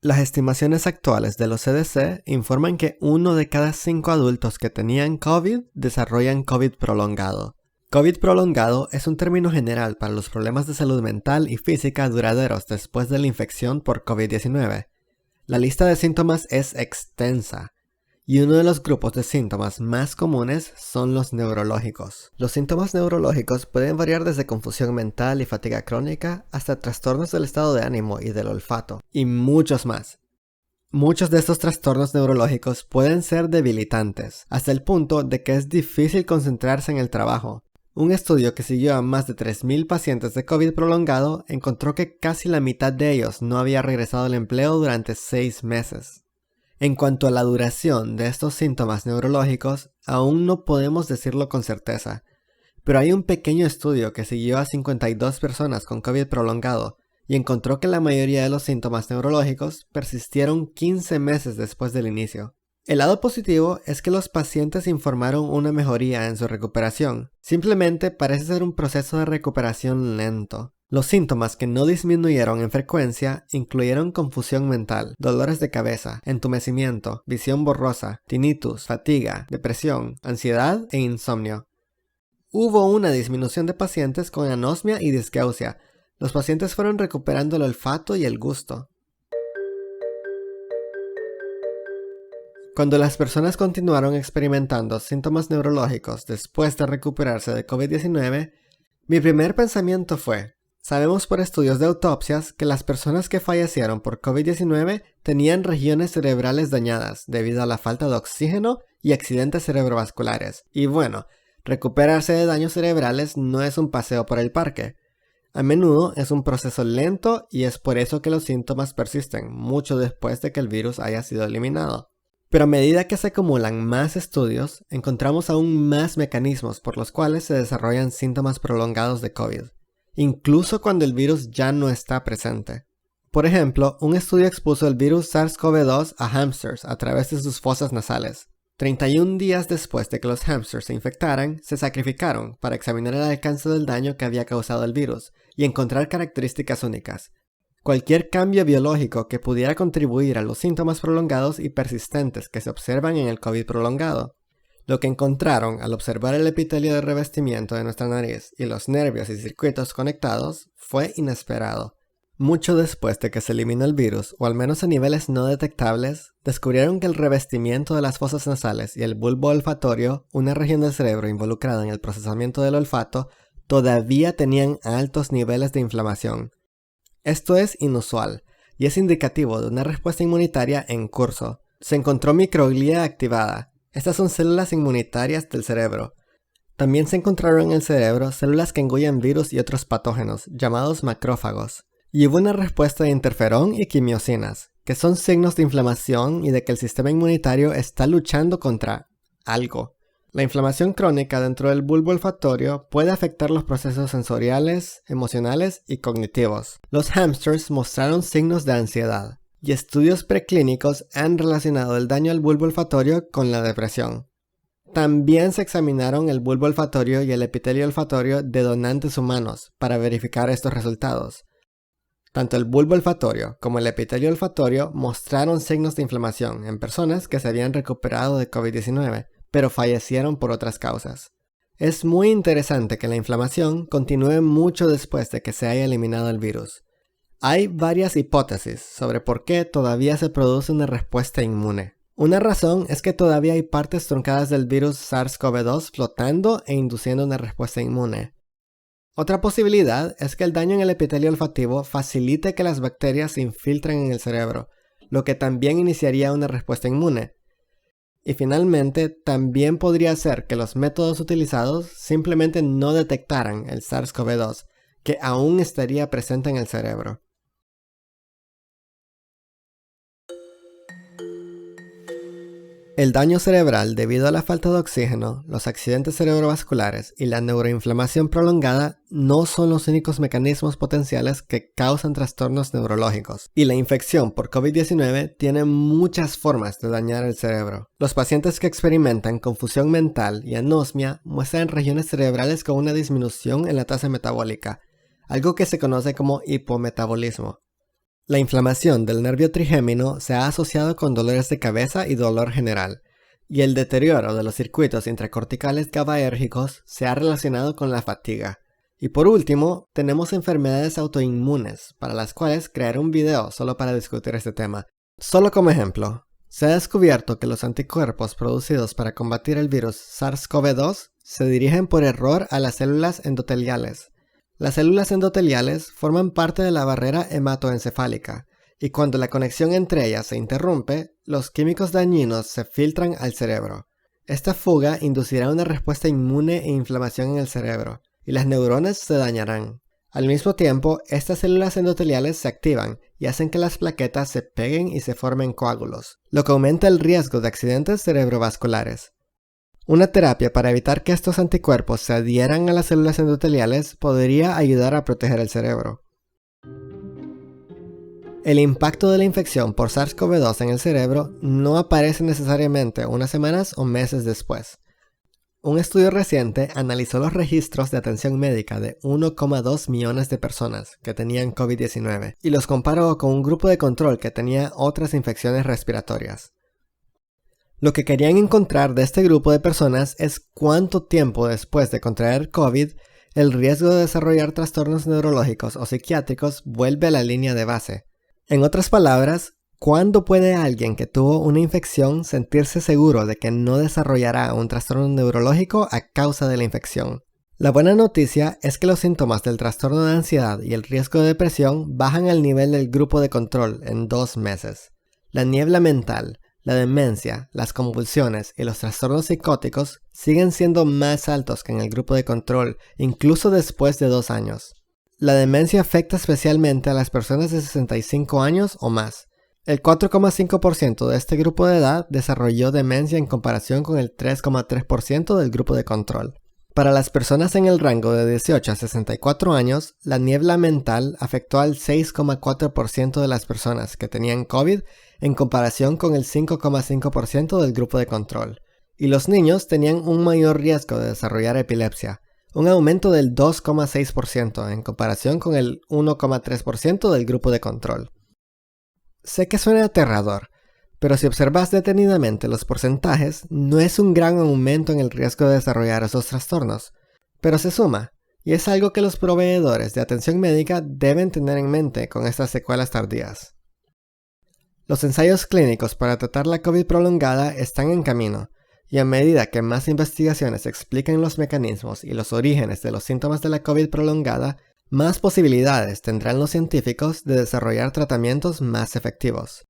Las estimaciones actuales de los CDC informan que 1 de cada 5 adultos que tenían COVID desarrollan COVID prolongado. COVID prolongado es un término general para los problemas de salud mental y física duraderos después de la infección por COVID-19. La lista de síntomas es extensa, y uno de los grupos de síntomas más comunes son los neurológicos. Los síntomas neurológicos pueden variar desde confusión mental y fatiga crónica hasta trastornos del estado de ánimo y del olfato, y muchos más. Muchos de estos trastornos neurológicos pueden ser debilitantes, hasta el punto de que es difícil concentrarse en el trabajo. Un estudio que siguió a más de 3.000 pacientes de COVID prolongado encontró que casi la mitad de ellos no había regresado al empleo durante 6 meses. En cuanto a la duración de estos síntomas neurológicos, aún no podemos decirlo con certeza, pero hay un pequeño estudio que siguió a 52 personas con COVID prolongado y encontró que la mayoría de los síntomas neurológicos persistieron 15 meses después del inicio. El lado positivo es que los pacientes informaron una mejoría en su recuperación. Simplemente parece ser un proceso de recuperación lento. Los síntomas que no disminuyeron en frecuencia incluyeron confusión mental, dolores de cabeza, entumecimiento, visión borrosa, tinnitus, fatiga, depresión, ansiedad e insomnio. Hubo una disminución de pacientes con anosmia y disgausia. Los pacientes fueron recuperando el olfato y el gusto. Cuando las personas continuaron experimentando síntomas neurológicos después de recuperarse de COVID-19, mi primer pensamiento fue: sabemos por estudios de autopsias que las personas que fallecieron por COVID-19 tenían regiones cerebrales dañadas debido a la falta de oxígeno y accidentes cerebrovasculares. Y bueno, recuperarse de daños cerebrales no es un paseo por el parque. A menudo es un proceso lento y es por eso que los síntomas persisten mucho después de que el virus haya sido eliminado. Pero a medida que se acumulan más estudios, encontramos aún más mecanismos por los cuales se desarrollan síntomas prolongados de COVID, incluso cuando el virus ya no está presente. Por ejemplo, un estudio expuso el virus SARS-CoV-2 a hámsters a través de sus fosas nasales. 31 días después de que los hámsters se infectaran, se sacrificaron para examinar el alcance del daño que había causado el virus y encontrar características únicas. Cualquier cambio biológico que pudiera contribuir a los síntomas prolongados y persistentes que se observan en el COVID prolongado. Lo que encontraron al observar el epitelio de revestimiento de nuestra nariz y los nervios y circuitos conectados fue inesperado. Mucho después de que se eliminó el virus, o al menos a niveles no detectables, descubrieron que el revestimiento de las fosas nasales y el bulbo olfatorio, una región del cerebro involucrada en el procesamiento del olfato, todavía tenían altos niveles de inflamación. Esto es inusual y es indicativo de una respuesta inmunitaria en curso. Se encontró microglia activada. Estas son células inmunitarias del cerebro. También se encontraron en el cerebro células que engullen virus y otros patógenos, llamados macrófagos. Y hubo una respuesta de interferón y quimiosinas, que son signos de inflamación y de que el sistema inmunitario está luchando contra algo. La inflamación crónica dentro del bulbo olfatorio puede afectar los procesos sensoriales, emocionales y cognitivos. Los hámsters mostraron signos de ansiedad, y estudios preclínicos han relacionado el daño al bulbo olfatorio con la depresión. También se examinaron el bulbo olfatorio y el epitelio olfatorio de donantes humanos para verificar estos resultados. Tanto el bulbo olfatorio como el epitelio olfatorio mostraron signos de inflamación en personas que se habían recuperado de COVID-19, pero fallecieron por otras causas. Es muy interesante que la inflamación continúe mucho después de que se haya eliminado el virus. Hay varias hipótesis sobre por qué todavía se produce una respuesta inmune. Una razón es que todavía hay partes truncadas del virus SARS-CoV-2 flotando e induciendo una respuesta inmune. Otra posibilidad es que el daño en el epitelio olfativo facilite que las bacterias se infiltren en el cerebro, lo que también iniciaría una respuesta inmune. Y finalmente, también podría ser que los métodos utilizados simplemente no detectaran el SARS-CoV-2, que aún estaría presente en el cerebro. El daño cerebral debido a la falta de oxígeno, los accidentes cerebrovasculares y la neuroinflamación prolongada no son los únicos mecanismos potenciales que causan trastornos neurológicos, y la infección por COVID-19 tiene muchas formas de dañar el cerebro. Los pacientes que experimentan confusión mental y anosmia muestran regiones cerebrales con una disminución en la tasa metabólica, algo que se conoce como hipometabolismo. La inflamación del nervio trigémino se ha asociado con dolores de cabeza y dolor general, y el deterioro de los circuitos intracorticales GABAérgicos se ha relacionado con la fatiga. Y por último, tenemos enfermedades autoinmunes, para las cuales crearé un video solo para discutir este tema. Solo como ejemplo, se ha descubierto que los anticuerpos producidos para combatir el virus SARS-CoV-2 se dirigen por error a las células endoteliales. Las células endoteliales forman parte de la barrera hematoencefálica, y cuando la conexión entre ellas se interrumpe, los químicos dañinos se filtran al cerebro. Esta fuga inducirá una respuesta inmune e inflamación en el cerebro, y las neuronas se dañarán. Al mismo tiempo, estas células endoteliales se activan y hacen que las plaquetas se peguen y se formen coágulos, lo que aumenta el riesgo de accidentes cerebrovasculares. Una terapia para evitar que estos anticuerpos se adhieran a las células endoteliales podría ayudar a proteger el cerebro. El impacto de la infección por SARS-CoV-2 en el cerebro no aparece necesariamente unas semanas o meses después. Un estudio reciente analizó los registros de atención médica de 1,2 millones de personas que tenían COVID-19 y los comparó con un grupo de control que tenía otras infecciones respiratorias. Lo que querían encontrar de este grupo de personas es cuánto tiempo después de contraer COVID el riesgo de desarrollar trastornos neurológicos o psiquiátricos vuelve a la línea de base. En otras palabras, ¿cuándo puede alguien que tuvo una infección sentirse seguro de que no desarrollará un trastorno neurológico a causa de la infección? La buena noticia es que los síntomas del trastorno de ansiedad y el riesgo de depresión bajan al nivel del grupo de control en 2 meses. La niebla mental, la demencia, las convulsiones y los trastornos psicóticos siguen siendo más altos que en el grupo de control, incluso después de 2 años. La demencia afecta especialmente a las personas de 65 años o más. El 4,5% de este grupo de edad desarrolló demencia en comparación con el 3,3% del grupo de control. Para las personas en el rango de 18 a 64 años, la niebla mental afectó al 6,4% de las personas que tenían COVID en comparación con el 5,5% del grupo de control. Y los niños tenían un mayor riesgo de desarrollar epilepsia, un aumento del 2,6% en comparación con el 1,3% del grupo de control. Sé que suena aterrador, pero si observas detenidamente los porcentajes, no es un gran aumento en el riesgo de desarrollar esos trastornos, pero se suma, y es algo que los proveedores de atención médica deben tener en mente con estas secuelas tardías. Los ensayos clínicos para tratar la COVID prolongada están en camino, y a medida que más investigaciones expliquen los mecanismos y los orígenes de los síntomas de la COVID prolongada, más posibilidades tendrán los científicos de desarrollar tratamientos más efectivos.